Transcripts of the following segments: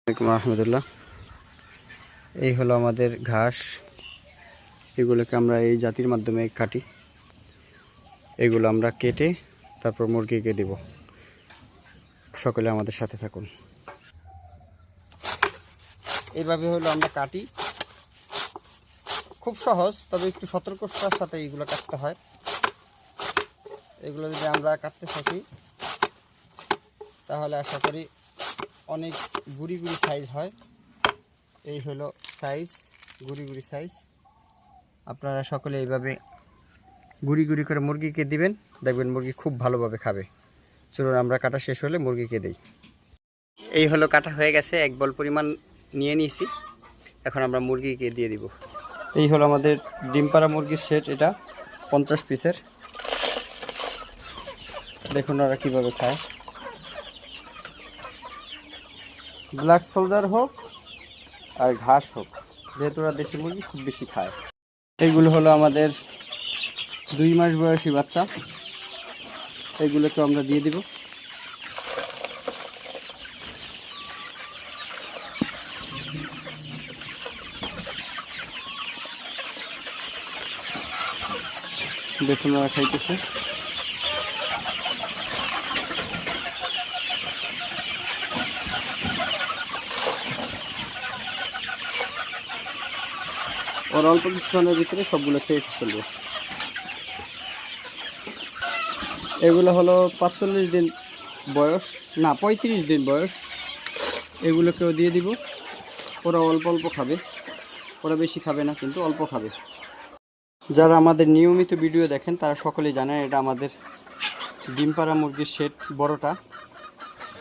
আসসালামু আলাইকুম রহমতুল্লাহ। এই হলো আমাদের ঘাস। এগুলোকে আমরা এই জাতির মাধ্যমে কাটি। এগুলো আমরা কেটে তারপর মুরগিকে দেব। সকলে আমাদের সাথে থাকুন। এইভাবে হলো আমরা কাটি। খুব সহজ, তবে একটু সতর্কতার সাথে এগুলো কাটতে হয়। এগুলো যদি আমরা কাটতে থাকি তাহলে আশা করি অনেক গুড়ি গুড়ি সাইজ হয়। এই হলো সাইজ, গুড়ি গুড়ি সাইজ। আপনারা সকলে এইভাবে গুড়ি গুড়ি করে মুরগিকে দিবেন, দেখবেন মুরগি খুব ভালোভাবে খাবে। চলুন আমরা কাটা শেষ হলে মুরগিকে দেই। এই হলো কাটা হয়ে গেছে, এক বল পরিমাণ নিয়ে নিয়েছি। এখন আমরা মুরগিকে দিয়ে দিব। এই হলো আমাদের ডিম পাড়া মুরগির সেট, এটা 50 পিসের। দেখুন ওরা কীভাবে খায়। ব্ল্যাক সোলজার হোক আর ঘাস হোক, যেহেতু ওরা দেশি মুরগি খুব বেশি খায়। এইগুলো হলো আমাদের 2 মাস বয়সী বাচ্চা। এইগুলোকে আমরা দিয়ে দিব। দেখুন ওরা খাইতেছে। ওর অল্প কিছুক্ষণের ভিতরে সবগুলো খেয়ে ফেলবে। এগুলো হলো 45 দিন বয়স, না 35 দিন বয়স। এগুলোকেও দিয়ে দিব। ওরা অল্প অল্প খাবে, ওরা বেশি খাবে না, কিন্তু অল্প খাবে। যারা আমাদের নিয়মিত ভিডিও দেখেন তারা সকলেই জানেন এটা আমাদের ডিম পাড়া মুরগির সেট বড়টা।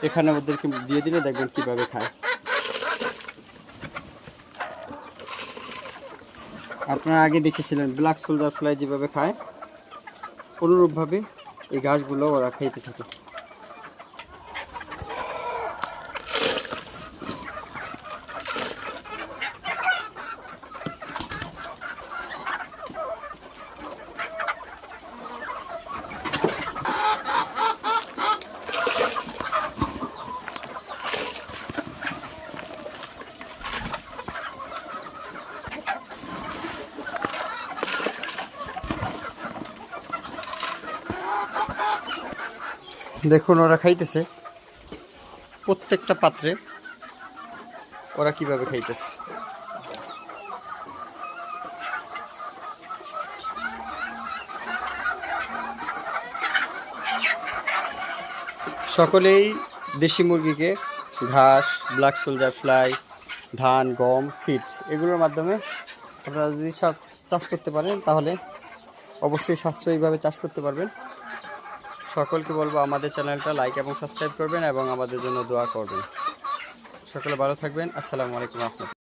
এখানে ওদেরকে দিয়ে দিলে দেখবেন কীভাবে খায়। আপনারা আগে দেখেছিলেন ব্ল্যাক সোলজার ফ্লাই যেভাবে খায়, অনুরূপভাবে এই ঘাসগুলো ওরা খাইতে থাকে। দেখুন ওরা খাইতেছে, প্রত্যেকটা পাত্রে ওরা কিভাবে খাইতেছে। সকলেই দেশি মুরগিকে ঘাস, ব্ল্যাক সোলজার ফ্লাই, ধান, গম, ফিড এগুলোর মাধ্যমে আপনারা যদি চাষ করতে পারেন তাহলে অবশ্যই সাশ্রয়ীভাবে চাষ করতে পারবেন। সকলকে বলবো আমাদের চ্যানেলটা লাইক এবং সাবস্ক্রাইব করবেন এবং আমাদের জন্য দোয়া করবেন। সকলে ভালো থাকবেন। আসসালামু আলাইকুম রহমতুল্লাহ।